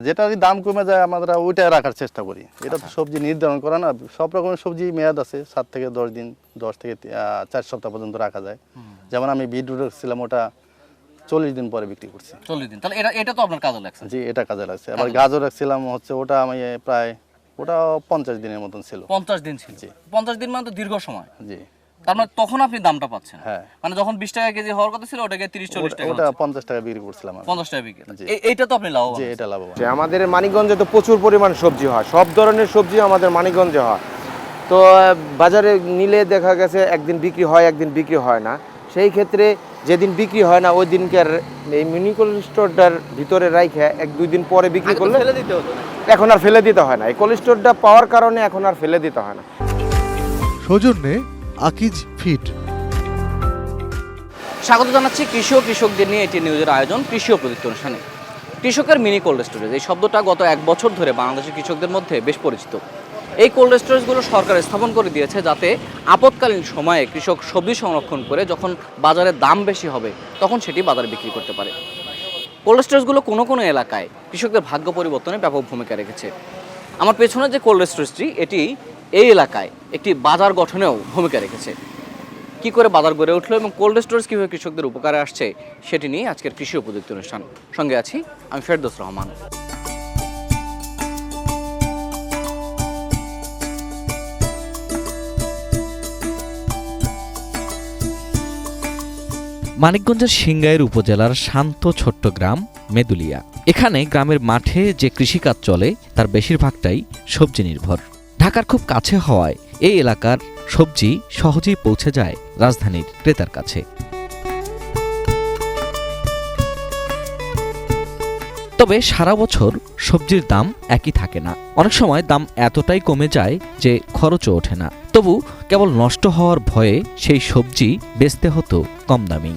যেটা আর কি দাম কমে যায় আমরা ওইটাই রাখার চেষ্টা করি। এটা তো সবজি নির্ধারণ করা না, সব রকমের সবজি মেয়াদ আছে, 7 থেকে 10 দিন, 10 থেকে 4 সপ্তাহ পর্যন্ত রাখা যায়। যেমন আমি বিটরুট রাখছিলাম, ওটা 40 দিন পরে বিক্রি করছি। 40 দিন, তাহলে এটা তো আপনার কাজে লাগছে। জি, এটা কাজে লাগছে। আবার গাজর রাখছিলাম হচ্ছে, ওটা আমি প্রায় 50 দিনের মতন ছিল। 50 দিন ছিল। 50 দিন মানে তো দীর্ঘ সময়। জি, তার মানে তখন আপনি দামটা পাচ্ছেন। হ্যাঁ, মানে যখন 20 টাকা কেজি হওয়ার কথা ছিল ওটাকে 30-40 টাকা, ওটা 50 টাকা বিক্রি করছিলাম আমি। 50 টাকা বিক্রি। জি। এইটা তো আপনি লাভবান। জি, এটা লাভবান। আমাদের মানিকগঞ্জে তো প্রচুর পরিমাণ সবজি হয়, সব ধরনের সবজি আমাদের মানিকগঞ্জে হয়। তো বাজারে নিলে দেখা গেছে একদিন বিক্রি হয়, একদিন বিক্রি হয় না। সেই ক্ষেত্রে যেদিন বিক্রি হয় না ওই দিনকে এই মিনি কোল্ড স্টোরটার ভিতরে রাইখে 1-2 দিন পরে বিক্রি করলে ফেলে দিতে হতো না। এখন আর ফেলে দিতে হয় না। এই কোল্ড স্টোরটা পাওয়ার কারণে এখন আর ফেলে দিতে হয় না। সৌজন্যে আকিজ ফিড। স্বাগত জানাচ্ছি কৃষি ও কৃষকদের নিয়ে এটি নিউজের আয়োজন কৃষি ও প্রযুক্তি অনুষ্ঠানে। কৃষকের মিনি কোল্ড স্টোরেজ, এই শব্দটা গত 1 বছর ধরে বাংলাদেশের কৃষকদের মধ্যে বেশ পরিচিত। এই কোল্ড স্টোরেজগুলো সরকার স্থাপন করে দিয়েছে যাতে আপৎকালীন সময়ে কৃষক সবজি সংরক্ষণ করে যখন বাজারে দাম বেশি হবে তখন সেটি বাজারে বিক্রি করতে পারে। কোল্ড স্টোরেজগুলো কোনো কোনো এলাকায় কৃষকদের ভাগ্য পরিবর্তনে ব্যাপক ভূমিকা রেখেছে। আমার পেছনে যে কোল্ড স্টোরেজটি, এটি এই এলাকায় একটি বাজার গঠনেও ভূমিকা রেখেছে। কি করে বাজার গড়ে উঠলো এবং কোল্ড স্টোরেজ কীভাবে কৃষকদের উপকারে আসছে সেটি নিয়ে আজকের কৃষি ও প্রযুক্তি অনুষ্ঠান। সঙ্গে আছি আমি ফেরদৌস রহমান। মানিকগঞ্জের সিংগাইর উপজেলার শান্ত ছোট্ট গ্রাম মেদুলিয়া। এখানে গ্রামের মাঠে যে কৃষিকাজ চলে তার বেশিরভাগটাই সবজি নির্ভর। ঢাকার খুব কাছে হওয়ায় এই এলাকার সবজি সহজেই পৌঁছে যায় রাজধানীর ক্রেতার কাছে। তবে সারা বছর সবজির দাম একই থাকে না, অনেক সময় দাম এতটাই কমে যায় যে খরচও ওঠে না। তবু কেবল নষ্ট হওয়ার ভয়ে সেই সবজি বেচতে হতো কম দামি।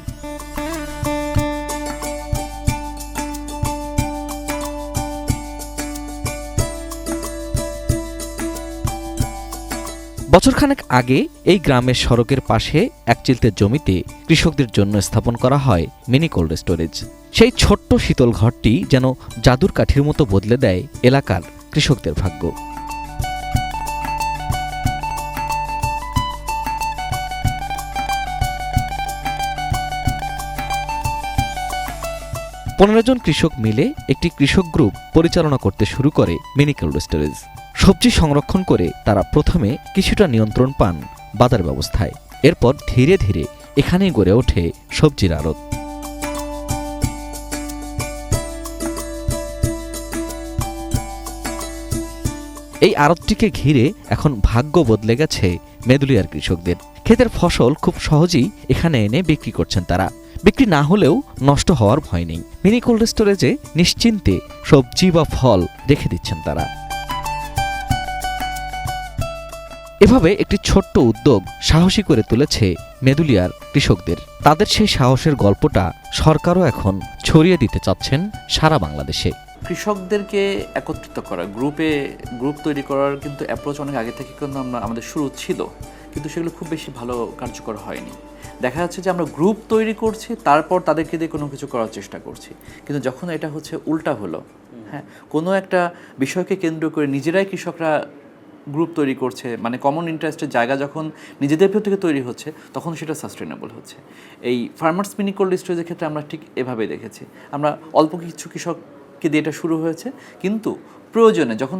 বছরখানেক আগে এই গ্রামের সড়কের পাশে এক চিলতে জমিতে কৃষকদের জন্য স্থাপন করা হয় মিনি কোল্ড স্টোরেজ। সেই ছোট্ট শীতল ঘরটি যেন জাদুর কাঠির মতো বদলে দেয় এলাকার কৃষকদের ভাগ্য। পনেরো জন কৃষক মিলে একটি কৃষক গ্রুপ পরিচালনা করতে শুরু করে মিনি কোল্ড স্টোরেজ। সবজি সংরক্ষণ করে তারা প্রথমে কিছুটা নিয়ন্ত্রণ পান বাজার ব্যবস্থায়। এরপর ধীরে ধীরে এখানেই গড়ে ওঠে সবজির আড়ত। এই আড়তটিকে ঘিরে এখন ভাগ্য বদলে গেছে মেদুলিয়ার কৃষকদের। ক্ষেতের ফসল খুব সহজেই এখানে এনে বিক্রি করছেন তারা। বিক্রি না হলেও নষ্ট হওয়ার ভয় নেই। মিনি কোল্ড স্টোরেজে নিশ্চিন্তে সবজি বা ফল রেখে দিচ্ছেন তারা। এভাবে একটি ছোট্ট উদ্যোগ সাহসী করে তুলেছে মেদুলিয়ার কৃষকদের। তাদের সেই সাহসের গল্পটা সরকারও এখন ছড়িয়ে দিতে চাচ্ছেন সারা বাংলাদেশে। কৃষকদেরকে একত্রিত করা, গ্রুপ তৈরি করার কিন্তু অ্যাপ্রোচ অনেক আগে থেকে কিন্তু আমাদের শুরু ছিল, কিন্তু সেগুলো খুব বেশি ভালো কার্যকর হয়নি। দেখা যাচ্ছে যে আমরা গ্রুপ তৈরি করছি, তারপর তাদেরকে দিয়ে কোনো কিছু করার চেষ্টা করছি, কিন্তু যখন এটা হচ্ছে উল্টা হলো, হ্যাঁ, কোনো একটা বিষয়কে কেন্দ্র করে নিজেরাই কৃষকরা গ্রুপ তৈরি করছে, মানে কমন ইন্টারেস্টের জায়গা যখন নিজেদের ভেতর থেকে তৈরি হচ্ছে তখন সেটা সাস্টেনেবল হচ্ছে। এই ফার্মার্স মিনি কোল্ড স্টোরেজের ক্ষেত্রে আমরা ঠিক এভাবেই দেখেছি। আমরা অল্প কিছু কৃষককে দিয়ে এটা শুরু হয়েছে, কিন্তু প্রয়োজনে যখন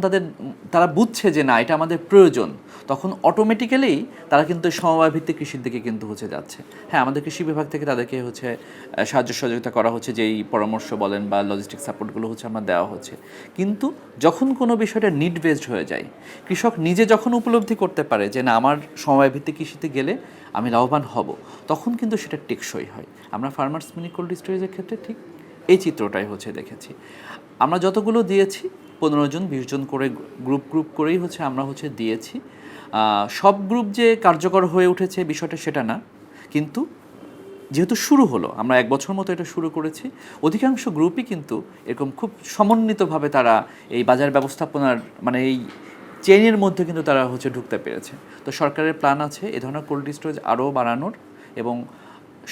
তারা বুঝছে যে না এটা আমাদের প্রয়োজন, তখন অটোমেটিক্যালি তারা কিন্তু সমবায় ভিত্তিক কৃষির দিকে কিন্তু হচ্ছে যাচ্ছে। হ্যাঁ, আমাদের কৃষি বিভাগ থেকে তাদেরকে হচ্ছে সাহায্য সহযোগিতা করা হচ্ছে, যেই পরামর্শ বলেন বা লজিস্টিক সাপোর্টগুলো হচ্ছে আমরা দেওয়া হচ্ছে। কিন্তু যখন কোনো বিষয়টা নিড বেসড হয়ে যায়, কৃষক নিজে যখন উপলব্ধি করতে পারে যে না আমার সমবায় ভিত্তিক কৃষিতে গেলে আমি লাভবান হব, তখন কিন্তু সেটা টেকসই হয়। আমরা ফার্মার্স মিনি কোল্ড স্টোরেজের ক্ষেত্রে ঠিক এই চিত্রটাই হচ্ছে দেখেছি। আমরা যতগুলো দিয়েছি 15 জন 20 জন করে গ্রুপ করেই হচ্ছে আমরা হচ্ছে দিয়েছি। সব গ্রুপ যে কার্যকর হয়ে উঠেছে বিষয়টা সেটা না, কিন্তু যেহেতু শুরু হলো, আমরা 1 বছর মতো এটা শুরু করেছি, অধিকাংশ গ্রুপই কিন্তু এরকম খুব সমন্বিতভাবে তারা এই বাজার ব্যবস্থাপনার মানে এই চেইনের মধ্যে কিন্তু তারা হচ্ছে ঢুকতে পেরেছে। তো সরকারের প্ল্যান আছে এ ধরনের কোল্ড স্টোরেজ আরও বাড়ানোর এবং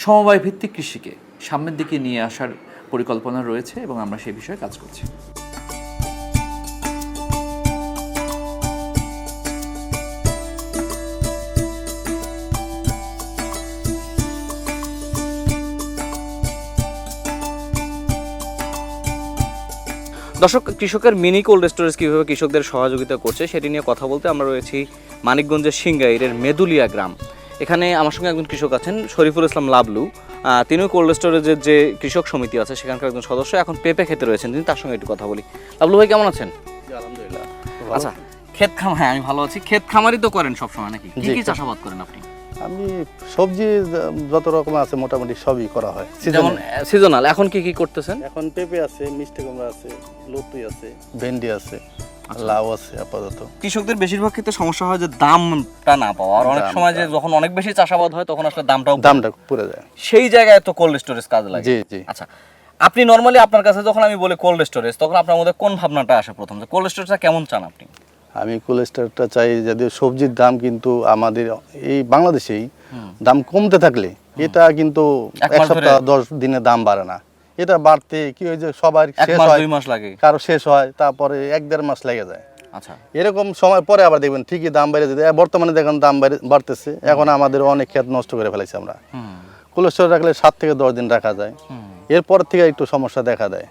সমবায় ভিত্তিক কৃষিকে সামনের দিকে নিয়ে আসার পরিকল্পনা রয়েছে এবং আমরা সেই বিষয়ে কাজ করছি। দর্শক, কৃষকের মিনি কোল্ড স্টোরেজ কীভাবে কৃষকদের সহযোগিতা করছে সেটি নিয়ে কথা বলতে আমরা রয়েছি মানিকগঞ্জের সিংগাইরের মেদুলিয়া গ্রাম। এখানে আমার সঙ্গে একজন কৃষক আছেন, শরীফুল ইসলাম লাবলু। তিনিও কোল্ড স্টোরেজের যে কৃষক সমিতি আছে সেখানকার একজন সদস্য, এখন পেঁপে খেতে রয়েছেন তিনি, তার সঙ্গে একটু কথা বলি। লাবলু ভাই কেমন আছেন? আলহামদুলিল্লাহ। আচ্ছা, ক্ষেত খামার, হ্যাঁ আমি ভালো আছি। ক্ষেত খামারই তো করেন সবসময় নাকি? কি জি, কি চাষাবাদ করেন আপনি? আমি সবজি যত রকম আছে মোটামুটি সবই করা হয়। যেমন সিজনাল এখন কি কি করতেছেন? এখন পেঁপে আছে, মিষ্টি কুমড়া আছে, লতি আছে, ভেন্ডি আছে, লাউ আছে আপাতত। কৃষকদের বেশিরভাগ ক্ষেত্রে সমস্যা হয় যে দামটা না পাওয়া, আর অনেক সময় যে যখন অনেক বেশি চাষাবাদ হয় তখন আসলে দামটা পড়ে যায়। সেই জায়গায় তো কোল্ড স্টোরেজ কাজে লাগে। জি জি। আচ্ছা, আপনি নরমালি আপনার কাছে যখন আমি বলি কোল্ড স্টোরেজ, তখন আপনার মধ্যে কোন ভাবনাটা আসে প্রথম, যে কোল্ড স্টোরেজটা কেমন চান আপনি? আমি কোল্ড স্টোরেজটা চাই, যদিও সবজির দাম কিন্তু আমাদের এই বাংলাদেশেই দাম কমতে থাকলে এটা কিন্তু এক সপ্তাহ 10 দিনে দাম বাড়ে না। এটা বাড়তে কি হয় যে সবার শেষ হয়, 2 মাস লাগে, কারো শেষ হয়, তারপরে 1-1.5 মাস লেগে যায়। আচ্ছা, এরকম সময় পরে আবার দেখবেন ঠিকই দাম বেড়ে যেতে। বর্তমানে দেখেন দাম বাড়তেছে, এখন আমাদের অনেক ক্ষেত নষ্ট করে ফেলেছি আমরা। কোল্ড স্টোরে রাখলে 7 থেকে 10 দিন রাখা যায়, এরপর থেকে একটু সমস্যা দেখা দেয়।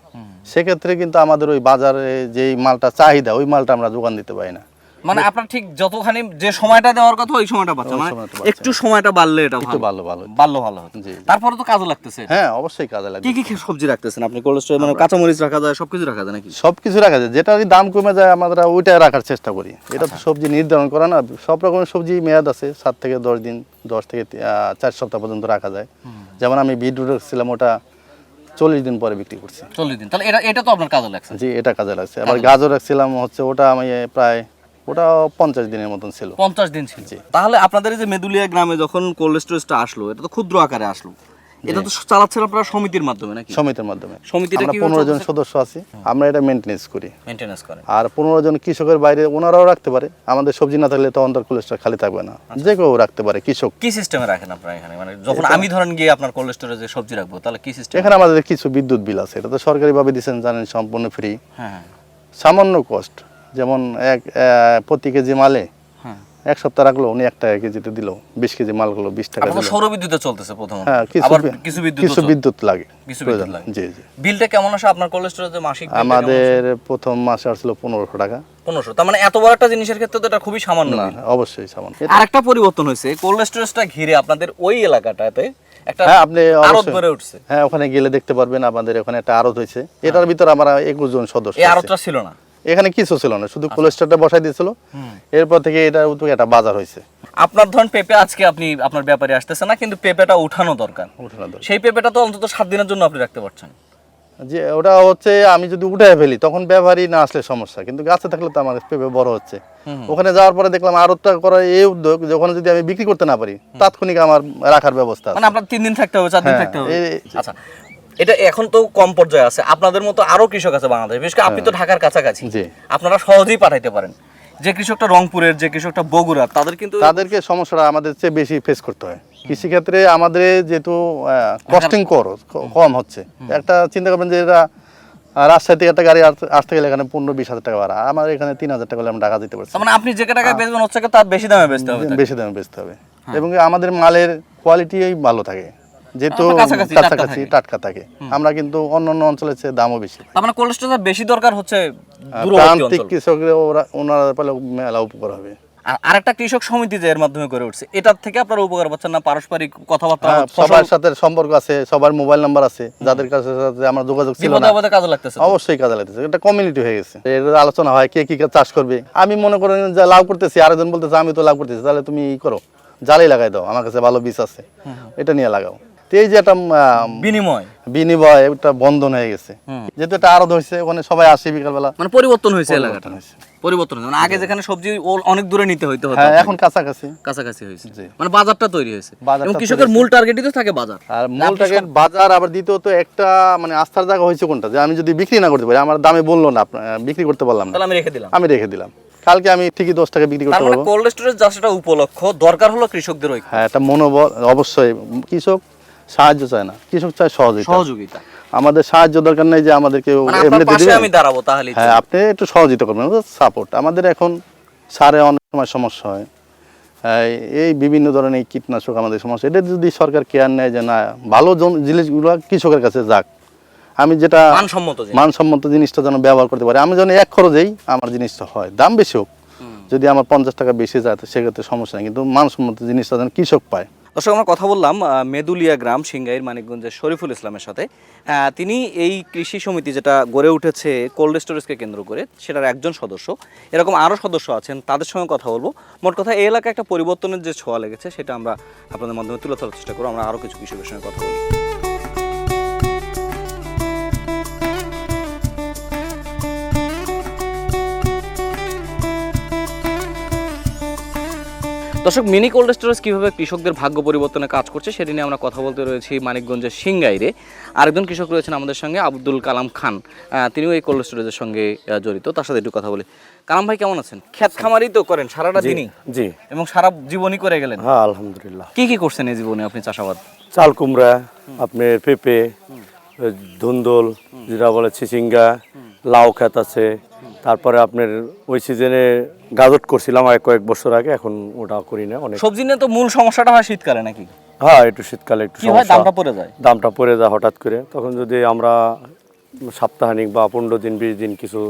সেক্ষেত্রে কিন্তু আমাদের ওই বাজারে যেই মালটা চাহিদা, ওই মালটা আমরা যোগান দিতে পারি না। মানে আপনার ঠিক যতখানি যে সময়টা দেওয়ার কথা ওই সময়টা পাচ্ছেন, ওই মানে সময়টা পাচ্ছেন। একটু সময়টা বাড়লে এটা একটু ভালো ভালো হতো। জি। তারপরে তো কাজে লাগতেছে। হ্যাঁ, অবশ্যই কাজে লাগে। কি কি সবজি রাখতেছেন আপনি কোল্ড স্টোরে? মানে কাঁচামরিচ রাখা যায়, সবকিছু রাখা যায় নাকি? সবকিছু রাখা যায়, যেটারই দাম কমে যায় আমরা ওইটাই রাখার চেষ্টা করি। এটা তো সবজি নির্ধারণ করা না, সব রকমের সবজি মেয়াদ আছে, 7 থেকে 10 দিন, 10 থেকে 4 সপ্তাহ পর্যন্ত রাখা যায়। যেমন আমি বিটরুট রাখছিলাম, ওটা 40 দিন পরে বিক্রি করছি। 40 দিন, তাহলে এটা তো আপনার কাজে লাগছে। জি, এটা কাজে লাগছে। আবার গাজর রাখছিলাম হচ্ছে, ওটা আমি প্রায় 50 দিনের মতন ছিল। 50 দিন ছিল। তাহলে আপনাদের এই যে মেদুলিয়া গ্রামে যখন কোল্ড স্টোরেজটা আসলো, এটা তো ক্ষুদ্র আকারে আসলো, এটা তো চালাচ্ছেন আপনারা সমিতির মাধ্যমে নাকি? সমিতির মাধ্যমে। সমিতিটা আমরা কি 15 জন সদস্য আছি, আমরা এটা মেইনটেনেন্স করি। মেইনটেনেন্স করেন। আর 15 জন কৃষকের বাইরে ওনারাও রাখতে পারে। আমাদের সবজি না থাকলে তো অন্তর কোল্ড স্টোর খালি থাকবে না, যে কেউ রাখতে পারে কৃষক। কি সিস্টেমে রাখেন আপনারা এখানে? মানে যখন আমি ধরেন গিয়ে আপনার কোল্ড স্টোরেজে সবজি রাখবো, তাহলে কি সিস্টেম? এখানে আমাদের কিছু বিদ্যুৎ বিল আছে, এটা তো সরকারিভাবে দিচ্ছেন জানেন, সম্পূর্ণ ফ্রি। হ্যাঁ, সামান্য কস্ট, যেমন প্রতি কেজি মালে হ্যাঁ, 1 সপ্তাহ রাখলো উনি 1 টাকা কেজিতে দিল, 20 কেজি মালগুলো 20 টাকা আপনার দিল। সৌর বিদ্যুতে চলতেছে প্রথমত, হ্যাঁ, আবার কিছু বিদ্যুৎ লাগে। কিছু বিদ্যুৎ লাগে। জি জি। বিলটা কেমন আসে আপনার কোল্ড স্টোরেজে মাসিক? আমাদের প্রথম মাসে আসছিল 1500 টাকা। 1500, তার মানে এত বড় একটা জিনিসের ক্ষেত্রে তো এটা খুবই সামান্য না, বিল। অবশ্যই সামান্য। আরেকটা পরিবর্তন হয়েছে, কোল্ড স্টোরেজটা ঘিরে আপনাদের ওই এলাকাটাতে একটা হ্যাঁ, আপনি আড়ত অবশ্যই গড়ে উঠছে। হ্যাঁ, ওখানে গেলে দেখতে পারবেন আমাদের ওখানে একটা আড়ত হয়েছে। এটার ভিতরে আমরা 21 জন সদস্য এই আছি। আড়তটা ছিল না এখানে কিছু ছিল না, শুধু কোল্ড স্টোরটা বসাই দিয়েছিল। এরপর থেকে এটার উদ্যোগে একটা বাজার হয়েছে। আপনার ধরেন পেঁপে আজকে আপনি আপনার ব্যাপারে আসতেছে না, কিন্তু পেঁপেটা উঠানো দরকার। সেই পেঁপেটা তো অন্তত 7 দিনের জন্য আপনি রাখতে পারছেন। যে ওটা হচ্ছে আমি যদি উঠে ফেলি তখন ব্যবহারই না আসলে সমস্যা, কিন্তু গাছে থাকলে তো আমার পেঁপে বড় হচ্ছে। ওখানে যাওয়ার পরে দেখলাম আড়তটা করার এই উদ্যোগ, যখন যদি আমি বিক্রি করতে না পারি তাৎক্ষণিক আমার রাখার ব্যবস্থা আছে। মানে আপনার 3 দিন থাকতে হবে, 4 দিন হ্যাঁ, থাকতে হবে। এই- আচ্ছা, এটা এখন তো কম পর্যায়ে আছে, আপনাদের মতো আরো কৃষক আছে বাংলাদেশে, বিশেষ করে আপনি তো ঢাকার কাছাকাছি, জি। আপনারা সহজেই পাঠাইতে পারেন। যে কৃষকটা রংপুরের, যে কৃষকটা বগুড়ার, তাদের কিন্তু তাদেরকে সমস্যাটা আমাদের চেয়ে বেশি ফেস করতে হয়। কৃষিক্ষেত্রে আমাদের যেহেতু কস্টিং কম হচ্ছে, একটা চিন্তা করবেন যে এরা রাজশাহী থেকে একটা গাড়ি আসতে গেলে এখানে 15-20 হাজার টাকা ভাড়া, আমার এখানে 3,000 টাকা হলে আমি টাকা দিতে পারছি। তার মানে আপনি যে টাকায় বেচবেন হচ্ছে কি তার বেশি দামে বেচতে হবে তাকে। বেশি দামে বেচতে হবে, এবং আমাদের মালের কোয়ালিটি ভালো থাকে, যেহেতু আমরা কাছাকাছি, কাছাকাছি টাটকা থাকে। আমরা কিন্তু অন্যান্য অঞ্চলের চেয়ে দামও বেশি। তার মানে কোল্ড স্টোরেজ বেশি দরকার হচ্ছে দূরবর্তী প্রান্তিক অঞ্চল। কৃষকরা ওনারা পেলে মেলা উপকার হবে। আর আরেকটা কৃষক সমিতি যে এর মাধ্যমে গড়ে উঠছে, এটার থেকে আপনারা উপকার পাচ্ছেন না? পারস্পরিক কথাবার্তা, হ্যাঁ, সবার সাথে সম্পর্ক আছে, সবার মোবাইল নাম্বার আছে, যাদের কাছে সাথে আমার যোগাযোগ ছিল বিপদে না, আপদে কাজে লাগতেছে তো। অবশ্যই কাজে লাগতেছে। এটা কমিউনিটি হয়ে গেছে, এর আলোচনা হয় কে কি চাষ করবে। আমি মনে করেন যে লাভ করতেছি, আরেকজন বলতেছে আমি তো লাভ করতেছি, তাহলে তুমি ই করো, জালেই লাগাই দাও, আমার কাছে ভালো বীজ আছে, এটা নিয়ে লাগাও। তো এই যে একটা বিনিময়, একটা বন্ধন হয়ে গেছে, যেহেতু এটা আরো হয়েছে, ওখানে সবাই আসে বিকালবেলা। মানে পরিবর্তন হয়েছে এলাকাটা, হয়েছে। পরিবর্তন হয়েছে। মানে আগে যেখানে সবজি অনেক দূরে নিতে হতো, হ্যাঁ, এখন কাছাকাছি কাছাকাছি হয়েছে। জি। মানে বাজারটা তৈরি হয়েছে, বাজারটা এবং কৃষকের মূল টার্গেটই তো থাকে বাজার। আর মূল টার্গেট বাজার। আবার দ্বিতীয়ত একটা মানে আস্থার জায়গা হয়েছে কোনটা, যে আমি যদি বিক্রি না করতে পারি, আমার দামে বললো না, বিক্রি করতে পারলাম না, তাহলে আমি রেখে দিলাম। আমি রেখে দিলাম, কালকে আমি ঠিকই 10 টাকা বিক্রি তার করতে মানে পারবো। কোল্ড স্টোরেজ যারা উপলক্ষ দরকার হলো কৃষকদের ঐক্য, হ্যাঁ, একটা মনোবল। অবশ্যই কৃষক সাহায্য চায় না, কৃষক চায় সহযোগিতা। আমাদের সাহায্য দরকার নেই যে আমাদের কেউ মানে আপনার এমনিতে পাশে দিবে। আমি দাঁড়াবো তাহলেই হ্যাঁ, আপনি একটু সহযোগিতা করবেন, সাপোর্ট। আমাদের এখন সারে অনেক সময় সমস্যা হয়, এই বিভিন্ন ধরনের কীটনাশক আমাদের সমস্যা। এটা যদি সরকার কেয়ার নেয় যে না, ভালো জিনিসগুলো কৃষকের কাছে যাক, আমি যেটা মানসম্মত জিনিস। মানসম্মত জিনিসটা যেন ব্যবহার করতে পারি, আমি যেন এক খরচেই আমার জিনিসটা হয়, দাম বেশি হোক, যদি আমার 50 টাকা বেশি যায় তো সেক্ষেত্রে সমস্যা নেই, কিন্তু মানসম্মত জিনিসটা যেন কৃষক পায়। দর্শক, আমরা কথা বললাম মেদুলিয়া গ্রাম সিংগাইর মানিকগঞ্জের শরীফুল ইসলামের সাথে। তিনি এই কৃষি সমিতি যেটা গড়ে উঠেছে কোল্ড স্টোরেজকে কেন্দ্র করে, সেটার একজন সদস্য। এরকম আরও সদস্য আছেন, তাদের সঙ্গে কথা বলবো। মোট কথা, এই এলাকায় একটা পরিবর্তনের যে ছোঁয়া লেগেছে সেটা আমরা আপনাদের মাধ্যমে তুলে ধরার চেষ্টা করবো। আমরা আরও কিছু কৃষকের সঙ্গে কথা বলি। দর্শক, মিনি কোল্ড স্টোরেজ কীভাবে কৃষকদের ভাগ্য পরিবর্তনে কাজ করছে সেটি নিয়ে আমরা কথা বলতে রয়েছি মানিকগঞ্জের সিংগাইরে। আরেকজন কৃষক রয়েছেন আমাদের সঙ্গে, আব্দুল কালাম খান। তিনিও এই কোল্ড স্টোরেজের সঙ্গে জড়িত। তার সাথে একটু কথা বলি। কালাম ভাই, কেমন আছেন? ক্ষেত খামারই তো করেন সারাটা দিনই? জি, এবং সারা জীবনই করে গেলেন? হ্যাঁ আলহামদুলিল্লাহ। কি কি করছেন এই জীবনে আপনি চাষাবাদ? চাল কুমড়া, আপনার পেঁপে, ধুন্দল, যেটা বলে চিচিঙ্গা, লাউ ক্ষেত আছে, তারপরে আপনার ওই সিজনে গাজর করছিলাম কয়েক বছর আগে, এখন ওটা করি না। অনেক সবজি নিয়ে তো মূল সমস্যাটা হয় শীতকালে নাকি? হ্যাঁ, একটু শীতকালে একটু কি হয়, সমস্যা। দামটা পড়ে যায়? দামটা পড়ে যায় হঠাৎ করে, তখন যদি আমরা সাপ্তাহিক বা 15 দিন 20 দিন কিছু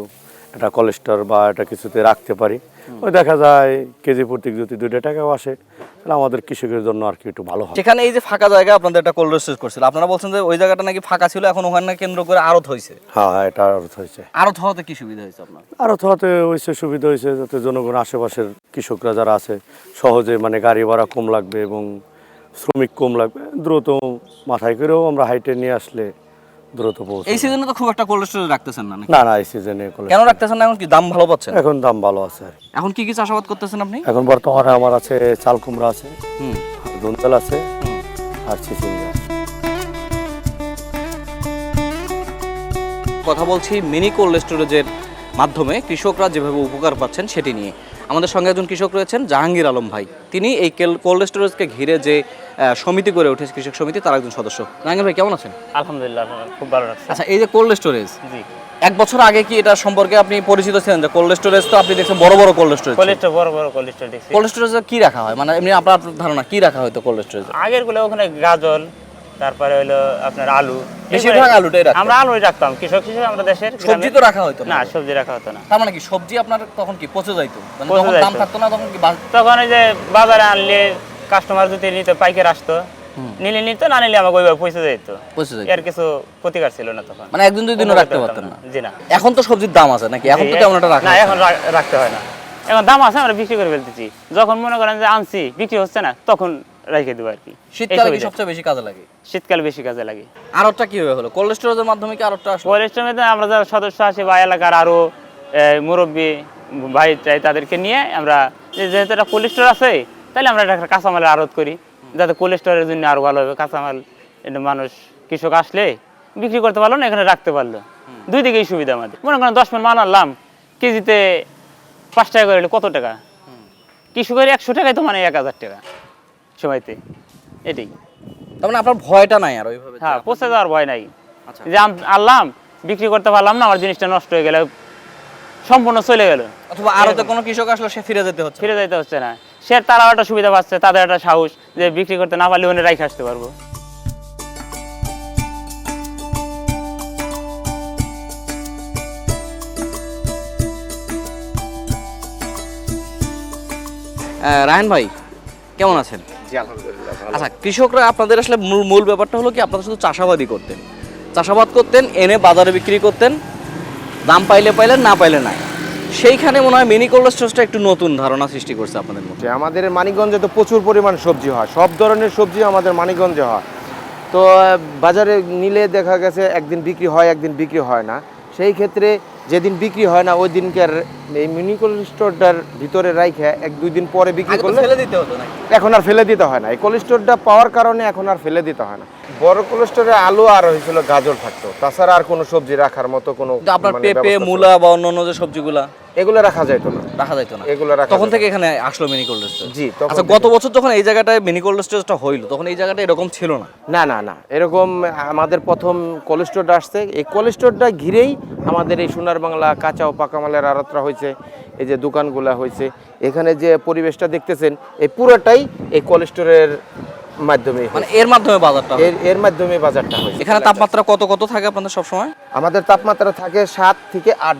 একটা কোলেস্টোর বা এটা কিছুতে রাখতে পারি, ওই দেখা যায় কেজি প্রতি যদি 2 টাকাও আসে, তাহলে আমাদের কৃষকের জন্য আর কি একটু ভালো হয়। সেখানে এই যে ফাঁকা জায়গা আপনাদের একটা কোল্ড স্টোরেজ করছিল, আপনারা বলছেন যে ওই জায়গাটা নাকি ফাঁকা ছিল, এখন ওখানে কেন্দ্র করে আড়ত হয়েছে। হ্যাঁ, এটা আড়ত হয়েছে। আড়ত হওয়াতে কি সুবিধা হয়েছে আপনার? আড়ত হওয়াতে হয়েছে সুবিধা হয়েছে, যাতে জনগণ আশেপাশের কৃষকরা যারা আছে সহজে, মানে গাড়ি ভাড়া কম লাগবে এবং শ্রমিক কম লাগবে, দ্রুত মাথায় করেও আমরা হাইটে নিয়ে আসলে দ্রুত পৌঁছে। এই সিজনে তো খুব একটা কোল্ড স্টোরেজ রাখতেছেন না নাকি? না না, এই সিজনে কেন রাখতেছেন না? এখন কি দাম ভালো পাচ্ছেন? এখন দাম ভালো আছে আর কি। এখন কি কি চাষাবাদ করতেছেন আপনি? এখন বর্তমানে আমার আছে চাল কুমড়া আছে, হুম। ধুন্দল আছে, আর চিচিঙ্গা। কথা বলছি মিনি কোল্ড স্টোরেজের মাধ্যমে কৃষকরা যেভাবে উপকার পাচ্ছেন সেটি নিয়ে। আমাদের সঙ্গে একজন কৃষক রয়েছেন, জাহাঙ্গীর আলম ভাই। তিনি এই কোল্ড স্টোরেজকে ঘিরে যে সমিতি গড়ে উঠেছে, কৃষক সমিতি, তার একজন সদস্য। জাহাঙ্গীর ভাই, কেমন আছেন? আলহামদুলিল্লাহ, খুব ভালো লাগছে। আচ্ছা, এই যে কোল্ড স্টোরেজ, জি, 1 বছর আগে কি এটা সম্পর্কে আপনি পরিচিত ছিলেন? যে কোল্ড স্টোরেজ তো আপনি দেখছেন বড় বড় কোল্ড স্টোরেজ। কোলেস্টোর বড় বড় কোলেস্টোর দেখছি। কোল্ড স্টোরেজে কি রাখা হয়, মানে এমনি আপনার ধারণা কি রাখা হয়তো কোল্ড স্টোরেজে? আগের গুলো ওখানে গাজর, তারপরে হলো আপনার আলু, বেশিরভাগ আলুটাই রাখতেন। আমরা আলুই রাখতাম, কৃষক হিসেবে আমরা দেশের সবজি তো রাখা হতো না, সবজি রাখা হতো না। তার মানে কি সবজি আপনার তখন কি পচে যাইতো? মানে পচে তখন দাম যাইতো। থাকতো না, তখন কি তখন ওই যে বাজারে আনলে কাস্টমার যদি নিতে, পাইকার আসতো, নিলে নিত, না নিলে আমাকে ওইভাবে পয়সা যেত। পচে যাইতো? এর কিছু প্রতিকার ছিল না তখন, মানে 1 দিন 2 দিনও রাখতে পারতেন না? জি না। এখন তো সবজির দাম আছে নাকি? এখন তো তেমন একটা রাখা না, হয় এখন রাখতে হয় না। এখন দাম আছে, আমরা বিক্রি করে ফেলতেছি। যখন মনে করেন যে আনছি বিক্রি হচ্ছে না, তখন রেখে দেবো আর কি। শীতকালে কি সবচেয়ে বেশি কাজে লাগে? শীতকাল বেশি কাজে লাগে। আরটা কিভাবে হলো? কোল্ড স্টোরেজের মাধ্যমে কি আরটা আসলো? কোলেস্টোরে আমরা যারা সদস্য আছি বা এলাকার আরো মুরব্বী ভাই চাই, তাদেরকে নিয়ে আমরা যেহেতু একটা কোলেস্টোর আছে, তাহলে আমরা একটা কাঁচামালের আড়ত করি, যাতে কোলেস্টোরের জন্য আরো ভালো হবে। কাঁচামাল এটা মানুষ, কৃষক আসলে বিক্রি করতে পারলো না, এখানে রাখতে পারলো। দুই দিকেই সুবিধা আমাদের। মনে করেন 10 মণ মাল আনলাম, কেজিতে 5 টাকা করে, কত টাকা? কৃষকের 100 টাকায় তো মানে 1000 টাকা সময়তে। এটাই। তার মানে আপনার ভয়টা নাই আর ওইভাবে? হ্যাঁ, পচে যাওয়ার ভয় নাই। আচ্ছা। যে আনলাম, বিক্রি করতে পারলাম না, আমার জিনিসটা নষ্ট হয়ে গেল, সম্পূর্ণ চলে গেল। অথবা আরতে কোনো কৃষক আসলো, সে ফিরে যেতে হচ্ছে? ফিরে যাইতে হচ্ছে না। সে তারাও একটা সুবিধা পাচ্ছে, তাদের একটা সাহস যে বিক্রি করতে না পারলে ওখানে রাইখে আসতে পারবো। রায়হান ভাই, কেমন আছেন? জি, আলহামদুলিল্লাহ ভালো। আচ্ছা, কৃষকরা আপনাদের আসলে মূল ব্যাপারটা হলো কি, আপনারা শুধু চাষাবাদই করতেন, চাষাবাদ করতেন, এনে বাজারে বিক্রি করতেন, দাম পাইলে পাইলেন, না পাইলে নাই। সেইখানে মনে হয় মিনি কোল্ড স্টোরেজটা একটু নতুন ধারণা সৃষ্টি করছে আপনাদের মধ্যে। যে আমাদের মানিকগঞ্জে তো প্রচুর পরিমাণ সবজি হয়, সব ধরনের সবজি আমাদের মানিকগঞ্জে হয়। তো বাজারে নিলে দেখা গেছে একদিন বিক্রি হয়, একদিন বিক্রি হয় না। সেই ক্ষেত্রে যেদিন বিক্রি হয় না, ওই দিনকার এই মিনি কোল্ড স্টোরটার ভিতরে রাইখে 1-2 দিন পরে বিক্রি আগে তো করলে ফেলে দিতে হতো নাকি? এখন আর ফেলে দিতে হয় না। এই কোল্ড স্টোরটা পাওয়ার কারণে এখন আর ফেলে দিতে হয় না। বড় কোল্ড স্টোরে আলু আর হয়েছিল গাজর থাকতো, তাছাড়া আর কোনো সবজি রাখার মতো কোনো কিন্তু আপনার মানে পেঁপে, ব্যবস্থা ছিল মূলা বা অন্যান্য যে সবজিগুলা, এগুলো রাখা যেত না, রাখা যাইতো না। এগুলো রাখা তখন যেত থেকে না। এখানে আসলো মিনি কোল্ড স্টোরেজ। জি, তখন আচ্ছা, থেকে। গত বছর যখন এই জায়গাটায় মিনি কোল্ড স্টোরেজটা হইলো, তখন এই জায়গাটা এরকম ছিল না? না না না, এরকম আমাদের প্রথম কোল্ড স্টোরটা আসছে, এই কোল্ড স্টোরটা ঘিরেই আমাদের এই সোনার বাংলা কাঁচা ও পাকা মালের আড়তটা হয়েছে, এই যে দোকানগুলা হয়েছে। এখানে যে পরিবেশটা দেখতেছেন, এই পুরোটাই এই কোল্ড স্টোরের মাধ্যমে মানে এর মাধ্যমে বাজারটা হয়। এর মাধ্যমে বাজারটা হয়। এখানে তাপমাত্রা কত কত থাকে আপনাদের সব সময়? আমাদের তাপমাত্রা থাকে 7 থেকে 8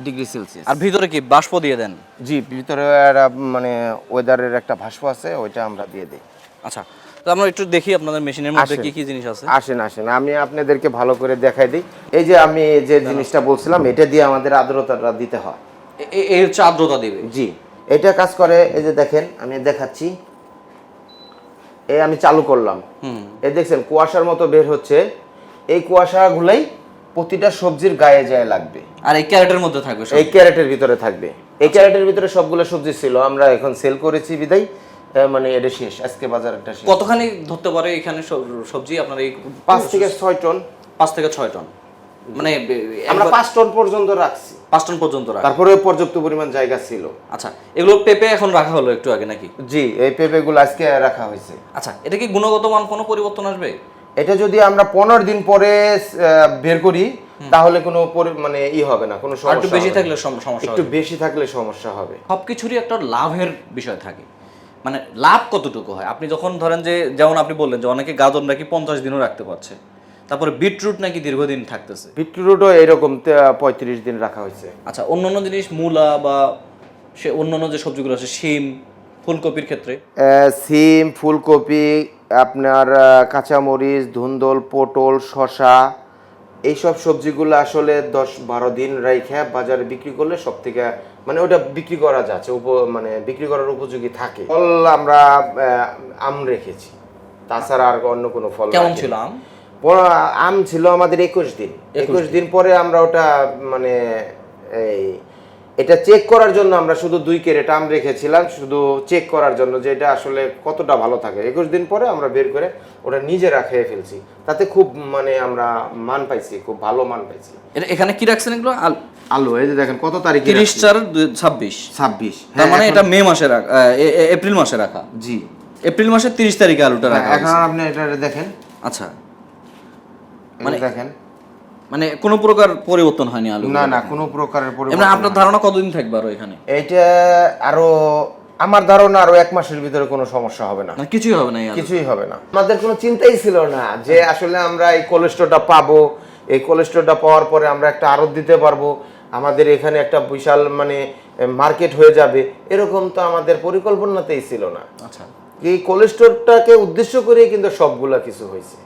ডিগ্রি সেলসিয়াস। আর ভিতরে কি বাষ্প দিয়ে দেন? জি, ভিতরে একটা মানে ওয়েদারের একটা ভাষ্প আছে, ওইটা আমরা দিয়ে দিই। আচ্ছা, তো আমরা একটু দেখি আপনাদের মেশিনের মধ্যে আসেন। কি কি জিনিস আছে। আসেন আমি আপনাদেরকে ভালো করে দেখাই দিই। এই যে আমি যে জিনিসটা বলছিলাম, এটা দিয়ে আমাদের আর্দ্রতাটা দিতে হয়। এই হচ্ছে আর্দ্রতা দিবে। জি, এটা কাজ করে। এই যে দেখেন, আমি দেখাচ্ছি। এই আমি চালু করলাম, এই দেখছেন কুয়াশার মতো বের হচ্ছে। এই কুয়াশাগুলাই প্রতিটা সবজির গায়ে যায় লাগবে। আর এই ক্যারেটের মধ্যে থাকবে সব? এই ক্যারেটের ভিতরে থাকবে। এই ক্যারেটের ভিতরে সবগুলো সবজি ছিল, আমরা এখন সেল করেছি বিদায়, মানে এটা শেষ, আজকে বাজারটা শেষ। কতখানি ধরতে পারে এখানে সবজি আপনার এই? 5 থেকে 6 টন। 5 থেকে 6 টন, মানে আমরা 5 টন পর্যন্ত রাখছি। 5 টন পর্যন্ত রাখা। তারপরে পর্যাপ্ত পরিমাণ জায়গা ছিল। আচ্ছা, এগুলো পেঁপে এখন রাখা হলো একটু আগে নাকি? জি, এই পেঁপেগুলো আজকে রাখা হয়েছে। আচ্ছা, এটা কি গুণগত মান কোনো পরিবর্তন আসবে? এটা যদি আমরা 15 দিন পরে বের করি তাহলে কোনো মানে হবে না, কোনো সমস্যা। একটু বেশি থাকলে সমস্যা একটু হবে। বেশি থাকলে সমস্যা হবে। সবকিছুরই একটা লাভের বিষয় থাকে, মানে লাভ কতটুকু হয়। আপনি যখন ধরেন যে, যেমন আপনি বললেন যে অনেকে গাজর নাকি 50 দিনও রাখতে পারছে, তারপরে বিটরুট নাকি দীর্ঘদিন থাকতেছে। বিটরুটও এরকম 35 দিন রাখা হয়েছে। আচ্ছা, অন্যান্য জিনিস মূলা বা সে অন্যান্য যে সবজিগুলো আছে, শিম, ফুলকপির ক্ষেত্রে? সিম, ফুলকপি, আপনার কাঁচামরিচ, ধুন্দল, পটল, শসা, এইসব সবজিগুলো আসলে 10-12 দিন রেখে বাজারে বিক্রি করলে সব থেকে মানে ওটা বিক্রি করা যাচ্ছে, মানে বিক্রি করার উপযোগী থাকে। ফল আমরা আম রেখেছি, তাছাড়া আর অন্য কোনো ফল। কেমন ছিল আম? আম ছিল আমাদের 21 দিন। 21 দিন পরে আমরা ওটা মানে এটা চেক করার জন্য আমরা শুধু 2 ক্যারেট আম রেখেছিলাম, শুধু চেক করার জন্য যে এটা আসলে কতটা ভালো থাকে। 21 দিন পরে আমরা বের করে ওটা নিজেরা খেয়ে ফেলছি, তাতে খুব মানে আমরা মান পাইছি, খুব ভালো মান পাইছি। এখানে কি রাখছেন এগুলো? আলু, এই যে দেখেন কত তারিখে? 30/4/26। তার হ্যাঁ, মানে এটা মে মাসে রাখা, এপ্রিল মাসে রাখা। জি, এপ্রিল মাসের 30 তারিখে আলুটা রাখা। এখন আপনি এটা দেখেন। আচ্ছা, মানে দেখেন, মানে কোনো প্রকার পরিবর্তন হয়নি আলু? না, কোনো প্রকারের এমনি পরিবর্তন। আপনার ধারণা কতদিন থাকবে আরো এখানে? এইটা আরো, আমার ধারণা আরো 1 মাসের ভিতরে কোনো সমস্যা হবে না। মানে কিছুই হবে না? কিছুই হবে না। আমাদের কোনো চিন্তাই ছিল না যে আসলে আমরা এই কোলেস্টোরটা পাবো, এই কোলেস্টোরটা পাওয়ার পরে আমরা একটা আড়ত দিতে পারবো, আমাদের এখানে একটা বিশাল মানে মার্কেট হয়ে যাবে, এরকম তো আমাদের পরিকল্পনাতেই ছিল না। আচ্ছা, এই কোলেস্টোরটাকে উদ্দেশ্য করে কিন্তু সবগুলা কিছু হয়েছে।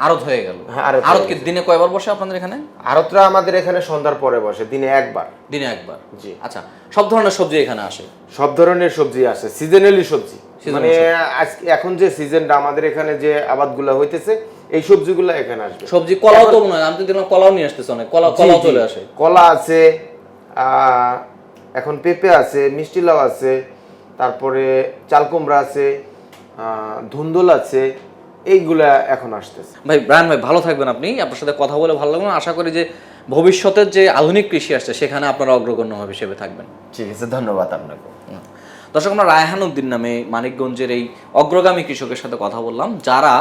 আড়ত হয়ে গেল। হ্যাঁ, আড়ত আড়ত কি দিনে কয়বার বসে আপনাদের এখানে? আড়তরা আমাদের এখানে সন্ধ্যার পরে বসে, দিনে একবার। দিনে একবার? জি। আচ্ছা, সব ধরনের সবজি এখানে আসে? সব ধরনের সবজি আসে, সিজনালি সবজি। মানে এখন যে সিজনটা আমাদের এখানে যে আবাদগুলো হইতেছে, এই সবজিগুলো এখানে আসবে। সবজি কলাও তো মনে হয়, আমি তো দেখলাম কলাও নিয়ে আসতেছে অনেক। কলাও চলে আসে? কলা আছে, এখন পেঁপে আছে, মিষ্টি লাউ আছে, তারপরে চাল কুমড়া আছে, ধুন্দল আছে, এইগুলা এখন আসতেছে। ভাই ব্রায়ান ভাই, ভালো থাকবেন আপনি। আপনার সাথে কথা বলে ভালো লাগলো। আশা করি যে ভবিষ্যতের যে আধুনিক কৃষি আসছে সেখানে আপনারা অগ্রগণ্য হিসেবে থাকবেন। ঠিক আছে, ধন্যবাদ আপনাকে। দর্শক, আমরা রায়হান উদ্দিন নামে মানিকগঞ্জের এই অগ্রগামী কৃষকের সাথে কথা বললাম, যারা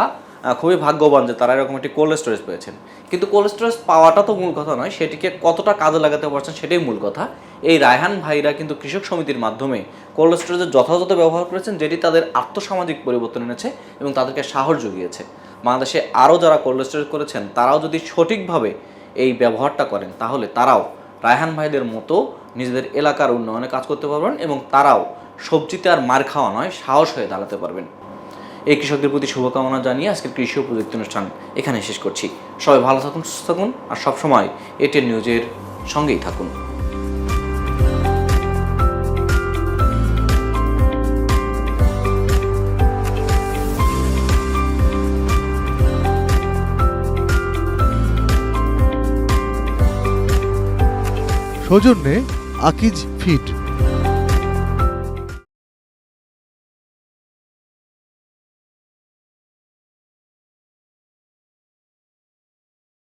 খুবই ভাগ্যবান যে তারা এরকম একটি কোল্ড স্টোরেজ পেয়েছেন। কিন্তু কোল্ড স্টোরেজ পাওয়াটা তো মূল কথা নয়, সেটিকে কতটা কাজে লাগাতে পারছেন সেটাই মূল কথা। এই রায়হান ভাইরা কিন্তু কৃষক সমিতির মাধ্যমে কোল্ড স্টোরেজের যথাযথ ব্যবহার করেছেন, যেটি তাদের আর্থসামাজিক পরিবর্তন এনেছে এবং তাদেরকে সাহস জুগিয়েছে। বাংলাদেশে আরও যারা কোল্ড স্টোরেজ করেছেন তারাও যদি সঠিকভাবে এই ব্যবহারটা করেন, তাহলে তারাও রায়হান ভাইদের মতো নিজেদের এলাকার উন্নয়নে কাজ করতে পারবেন এবং তারাও সবজিতে আর মার খাওয়া নয়, সাহস হয়ে দাঁড়াতে পারবেন। এই কৃষকদের প্রতি শুভকামনা জানিয়ে আজকের কৃষি ও প্রযুক্তি অনুষ্ঠান এখানে শেষ করছি। সবাই ভালো থাকুন, সুস্থ থাকুন, আর সবসময় এটিএন নিউজের সঙ্গেই থাকুন। সৌজন্যে আকিজ ফিড।